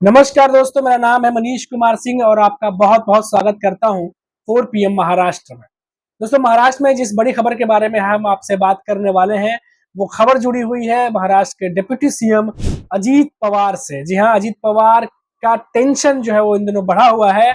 नमस्कार दोस्तों, मेरा नाम है मनीष कुमार सिंह और आपका बहुत बहुत स्वागत करता हूं 4 पीएम महाराष्ट्र में। दोस्तों, महाराष्ट्र में जिस बड़ी खबर के बारे में हम आपसे बात करने वाले हैं, वो खबर जुड़ी हुई है महाराष्ट्र के डिप्टी सीएम अजीत पवार से। जी हाँ, अजीत पवार का टेंशन जो है वो इन दिनों बढ़ा हुआ है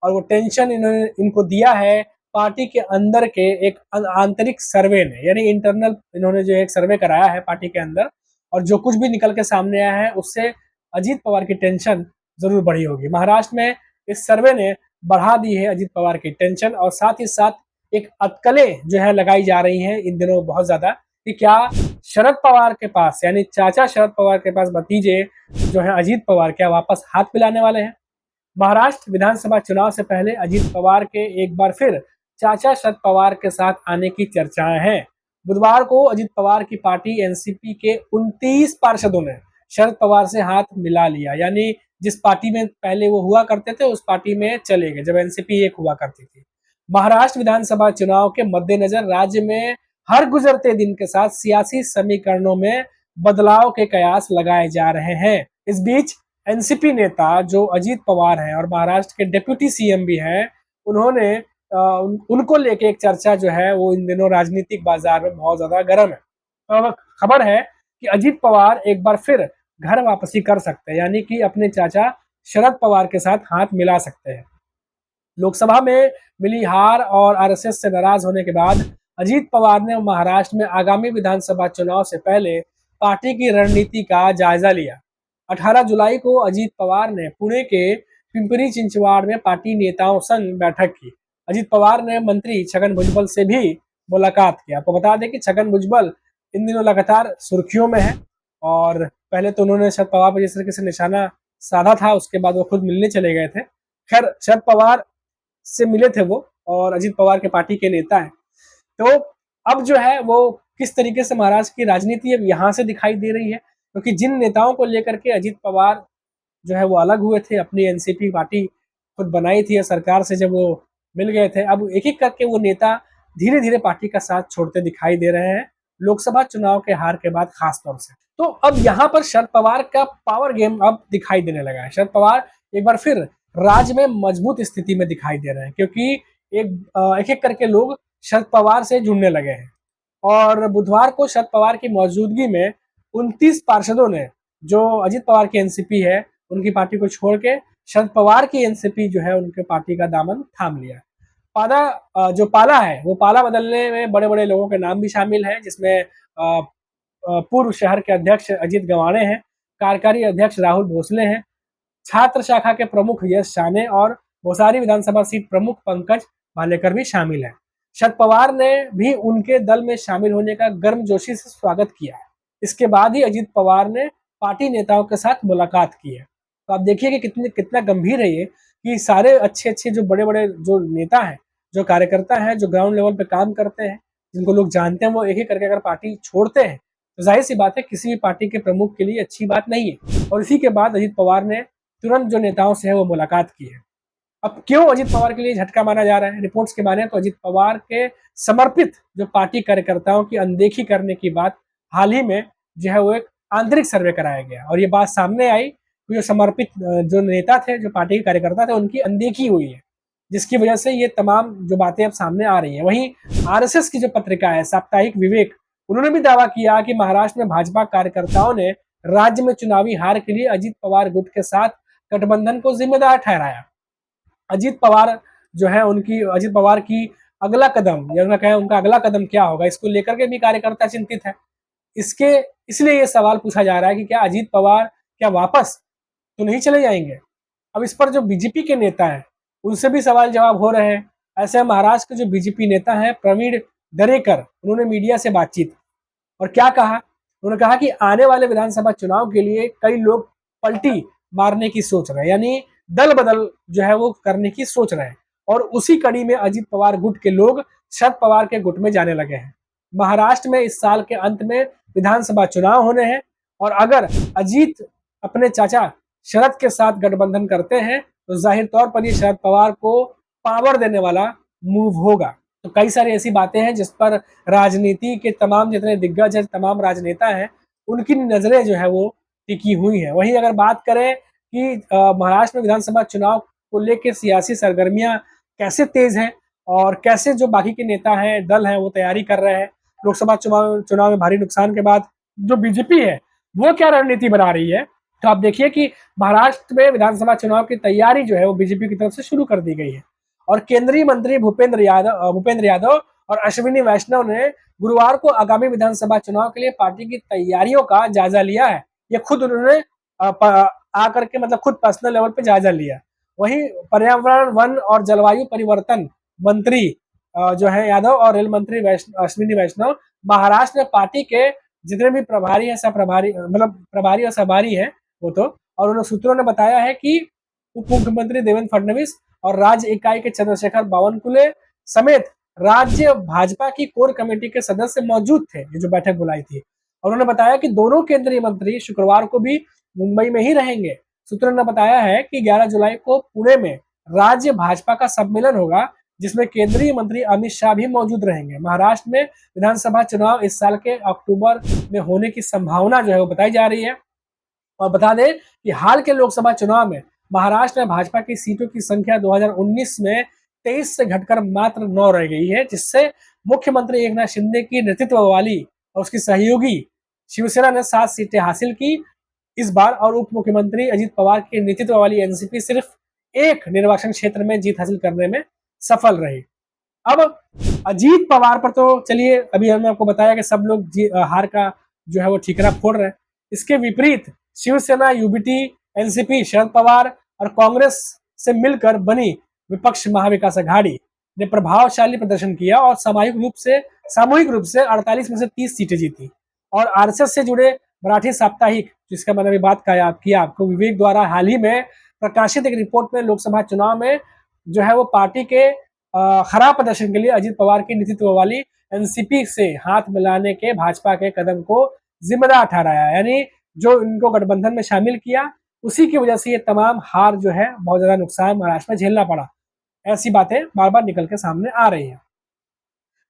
और वो टेंशन इन्होंने इनको दिया है पार्टी के अंदर के एक आंतरिक सर्वे ने, यानी इंटरनल इन्होंने जो एक सर्वे कराया है पार्टी के अंदर, और जो कुछ भी निकल के सामने आया है उससे अजीत पवार की टेंशन जरूर बढ़ी होगी। महाराष्ट्र में इस सर्वे ने बढ़ा दी है अजीत पवार की टेंशन, और साथ ही साथ एक अटकलें जो है लगाई जा रही हैं इन दिनों बहुत ज्यादा, कि क्या शरद पवार के पास, यानी चाचा शरद पवार के पास भतीजे जो है अजीत पवार, क्या वापस हाथ मिलाने वाले हैं। महाराष्ट्र विधानसभा चुनाव से पहले अजीत पवार के एक बार फिर चाचा शरद पवार के साथ आने की चर्चाएं हैं। बुधवार को अजीत पवार की पार्टी एनसीपी के 29 पार्षदों ने शरद पवार से हाथ मिला लिया, यानी जिस पार्टी में पहले वो हुआ करते थे उस पार्टी में चले गए जब एनसीपी एक हुआ करती थी। महाराष्ट्र विधानसभा चुनाव के मद्देनजर राज्य में हर गुजरते दिन के साथ सियासी समीकरणों में बदलाव के कयास लगाए जा रहे हैं। इस बीच एनसीपी नेता जो अजीत पवार हैं और महाराष्ट्र के डिप्टी सीएम भी हैं, उन्होंने उनको लेके एक चर्चा जो है वो इन दिनों राजनीतिक बाजार में बहुत ज्यादा गर्म है। तो अब खबर है कि अजीत पवार एक बार फिर घर वापसी कर सकते हैं, यानी कि अपने चाचा शरद पवार के साथ हाथ मिला सकते हैं। लोकसभा में मिली हार और आरएसएस से नाराज होने के बाद अजीत पवार ने महाराष्ट्र में आगामी विधानसभा चुनाव से पहले पार्टी की रणनीति का जायजा लिया। 18 जुलाई को अजीत पवार ने पुणे के पिंपरी चिंचवाड़ में पार्टी नेताओं संग बैठक की। अजीत पवार ने मंत्री छगन भुजबल से भी मुलाकात की। आपको बता दें कि छगन भुजबल इन दिनों लगातार सुर्खियों में है, और पहले तो उन्होंने शरद पवार पर जिस तरीके से निशाना साधा था, उसके बाद वो खुद मिलने चले गए थे। खैर, शरद पवार से मिले थे वो, और अजीत पवार के पार्टी के नेता हैं। तो अब जो है वो किस तरीके से महाराष्ट्र की राजनीति अब यहाँ से दिखाई दे रही है, क्योंकि जिन नेताओं को लेकर के अजीत पवार जो है वो अलग हुए थे, अपनी एनसीपी पार्टी खुद बनाई थी सरकार से जब वो मिल गए थे, अब एक एक करके वो नेता धीरे धीरे पार्टी का साथ छोड़ते दिखाई दे रहे हैं लोकसभा चुनाव के हार के बाद खास तौर से। तो अब यहाँ पर शरद पवार का पावर गेम अब दिखाई देने लगा है। शरद पवार एक बार फिर राज्य में मजबूत स्थिति में दिखाई दे रहे हैं, क्योंकि एक एक करके लोग शरद पवार से जुड़ने लगे हैं। और बुधवार को शरद पवार की मौजूदगी में 29 पार्षदों ने, जो अजीत पवार की एनसीपी है उनकी पार्टी को छोड़ के शरद पवार की एनसीपी जो है उनके पार्टी का दामन थाम लिया। जो पाला है वो पाला बदलने में बड़े बड़े लोगों के नाम भी शामिल हैं, जिसमें पूर्व शहर के अध्यक्ष अजीत गवाणे हैं, कार्यकारी अध्यक्ष राहुल भोसले हैं, छात्र शाखा के प्रमुख यश शाने और भोसारी विधानसभा सीट प्रमुख पंकज भालेकर भी शामिल हैं। शरद पवार ने भी उनके दल में शामिल होने का गर्मजोशी से स्वागत किया है। इसके बाद ही अजीत पवार ने पार्टी नेताओं के साथ मुलाकात की है। तो आप देखिए कि कितना गंभीर है ये, कि सारे अच्छे अच्छे जो बड़े बड़े जो नेता हैं, जो कार्यकर्ता हैं, जो ग्राउंड लेवल पे काम करते हैं, जिनको लोग जानते हैं, वो एक एक करके अगर पार्टी छोड़ते हैं तो जाहिर सी बात है किसी भी पार्टी के प्रमुख के लिए अच्छी बात नहीं है। और इसी के बाद अजीत पवार ने तुरंत जो नेताओं से है वो मुलाकात की है। अब क्यों अजीत पवार के लिए झटका माना जा रहा है? रिपोर्ट्स के माने तो अजीत पवार के समर्पित जो पार्टी कार्यकर्ताओं की अनदेखी करने की बात हाल ही में जो है वो एक आंतरिक सर्वे कराया गया, और ये बात सामने आई कि जो समर्पित जो नेता थे, जो पार्टी के कार्यकर्ता थे, उनकी अनदेखी हुई है, जिसकी वजह से ये तमाम जो बातें अब सामने आ रही हैं। वहीं आरएसएस की जो पत्रिका है साप्ताहिक विवेक, उन्होंने भी दावा किया कि महाराष्ट्र में भाजपा कार्यकर्ताओं ने राज्य में चुनावी हार के लिए अजीत पवार गुट के साथ गठबंधन को जिम्मेदार ठहराया। अजीत पवार जो है अजीत पवार की अगला कदम, या उनका अगला कदम क्या होगा, इसको लेकर के भी कार्यकर्ता चिंतित है। इसके इसलिए ये सवाल पूछा जा रहा है कि क्या अजीत पवार क्या वापस तो नहीं चले जाएंगे। अब इस पर जो बीजेपी के नेता हैं उनसे भी सवाल जवाब हो रहे हैं। ऐसे महाराष्ट्र के जो बीजेपी नेता हैं प्रवीण दरेकर, उन्होंने मीडिया से बातचीत और क्या कहा, उन्होंने कहा कि आने वाले विधानसभा चुनाव के लिए कई लोग पलटी मारने की सोच रहे हैं, यानी दल बदल जो है वो करने की सोच रहे हैं, और उसी कड़ी में अजीत पवार गुट के लोग शरद पवार के गुट में जाने लगे हैं। महाराष्ट्र में इस साल के अंत में विधानसभा चुनाव होने हैं, और अगर अजीत अपने चाचा शरद के साथ गठबंधन करते हैं तो जाहिर तौर पर ये शरद पवार को पावर देने वाला मूव होगा। तो कई सारी ऐसी बातें हैं जिस पर राजनीति के तमाम जितने दिग्गज हैं, तमाम राजनेता हैं, उनकी नजरें जो है वो टिकी हुई हैं। वहीं अगर बात करें कि महाराष्ट्र में विधानसभा चुनाव को लेकर सियासी सरगर्मियां कैसे तेज हैं और कैसे जो बाकी के नेता हैं, दल हैं, वो तैयारी कर रहे हैं। लोकसभा चुनाव में भारी नुकसान के बाद जो बीजेपी है वो क्या रणनीति बना रही है। तो आप देखिए कि महाराष्ट्र में विधानसभा चुनाव की तैयारी जो है वो बीजेपी की तरफ से शुरू कर दी गई है और केंद्रीय मंत्री भूपेंद्र यादव और अश्विनी वैष्णव ने गुरुवार को आगामी विधानसभा चुनाव के लिए पार्टी की तैयारियों का जायजा लिया है। ये खुद उन्होंने आकर के मतलब खुद पर्सनल लेवल पे जायजा लिया। वहीं पर्यावरण, वन और जलवायु परिवर्तन मंत्री जो है यादव और रेल मंत्री अश्विनी वैष्णव महाराष्ट्र में पार्टी के जितने भी प्रभारी है, सब प्रभारी मतलब प्रभारी और सभारी है वो तो, और उन सूत्रों ने बताया है कि उप मुख्यमंत्री देवेंद्र फडणवीस और राज्य इकाई के चंद्रशेखर बावनकुले समेत राज्य भाजपा की कोर कमेटी के सदस्य मौजूद थे, ये जो बैठक बुलाई थी। और उन्होंने बताया कि दोनों केंद्रीय मंत्री शुक्रवार को भी मुंबई में ही रहेंगे। सूत्रों ने बताया है कि 11 जुलाई को पुणे में राज्य भाजपा का सम्मेलन होगा जिसमें केंद्रीय मंत्री अमित शाह भी मौजूद रहेंगे। महाराष्ट्र में विधानसभा चुनाव इस साल के अक्टूबर में होने की संभावना जो है वो बताई जा रही है। और बता दें कि हाल के लोकसभा चुनाव में महाराष्ट्र में भाजपा की सीटों की संख्या 2019 में 23 से घटकर मात्र 9 रह गई है, जिससे मुख्यमंत्री एकनाथ शिंदे की नेतृत्व वाली और उसकी सहयोगी शिवसेना ने 7 सीटें हासिल की इस बार, और उप मुख्यमंत्री अजित पवार के नेतृत्व वाली एनसीपी सिर्फ एक निर्वाचन क्षेत्र में जीत हासिल करने में सफल रही। अब अजीत पवार पर तो चलिए अभी हमने आपको बताया कि सब लोग हार का जो है वो ठीकरा फोड़ रहे हैं। इसके विपरीत शिवसेना, यूबीटी, एनसीपी, शरद पवार और कांग्रेस से मिलकर बनी विपक्ष महाविकास अघाड़ी ने प्रभावशाली प्रदर्शन किया और सामूहिक रूप से 48 में से 30 सीटें जीती। और आरएसएस से जुड़े मराठी साप्ताहिक, जिसका मैंने अभी बात किया आपको, विवेक द्वारा हाल ही में प्रकाशित एक रिपोर्ट में लोकसभा चुनाव में जो है वो पार्टी के खराब प्रदर्शन के लिए अजित पवार की नेतृत्व वाली एनसीपी से हाथ मिलाने के भाजपा के कदम को जिम्मेदार ठहराया। यानी जो इनको गठबंधन में शामिल किया उसी की वजह से ये तमाम हार जो है बहुत ज्यादा नुकसान महाराष्ट्र में झेलना पड़ा। ऐसी बातें बार बार निकल के सामने आ रही है।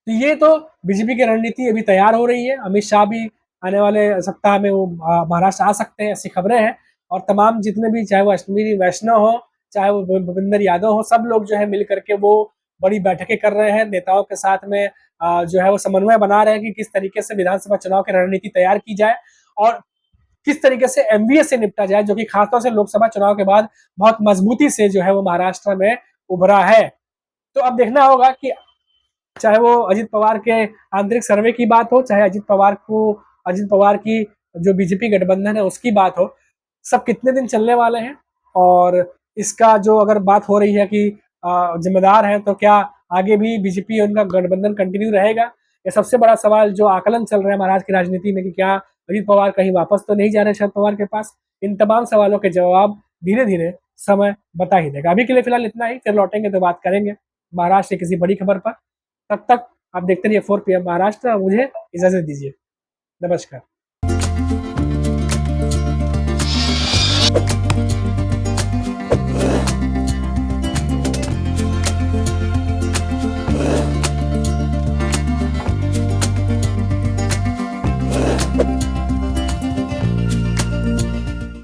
तो ये तो बीजेपी की रणनीति अभी तैयार हो रही है। अमित शाह भी आने वाले सप्ताह में वो महाराष्ट्र आ सकते हैं, ऐसी खबरें हैं। और तमाम जितने भी, चाहे वो अश्विनी वैष्णव हो, चाहे वो भूपेंद्र यादव हो, सब लोग जो है मिल करके वो बड़ी बैठकें कर रहे हैं नेताओं के साथ में, जो है वो समन्वय बना रहे हैं कि किस तरीके से विधानसभा चुनाव की रणनीति तैयार की जाए और किस तरीके से एमवीए से निपटा जाए, जो कि खासतौर से लोकसभा चुनाव के बाद बहुत मजबूती से जो है वो महाराष्ट्र में उभरा है। तो अब देखना होगा कि चाहे वो अजित पवार के आंतरिक सर्वे की बात हो, चाहे अजित पवार की जो बीजेपी गठबंधन है उसकी बात हो, सब कितने दिन चलने वाले हैं। और इसका जो अगर बात हो रही है कि जिम्मेदार है, तो क्या आगे भी बीजेपी और उनका गठबंधन कंटिन्यू रहेगा? ये सबसे बड़ा सवाल जो आकलन चल रहा है महाराष्ट्र की राजनीति में कि क्या अजित पवार कहीं वापस तो नहीं जा रहे शरद पवार के पास। इन तमाम सवालों के जवाब धीरे धीरे समय बता ही देगा। अभी के लिए फिलहाल इतना ही, फिर लौटेंगे तो बात करेंगे महाराष्ट्र की किसी बड़ी खबर पर। तब तक आप देखते रहिए 4 PM महाराष्ट्र। मुझे इजाजत दीजिए, नमस्कार।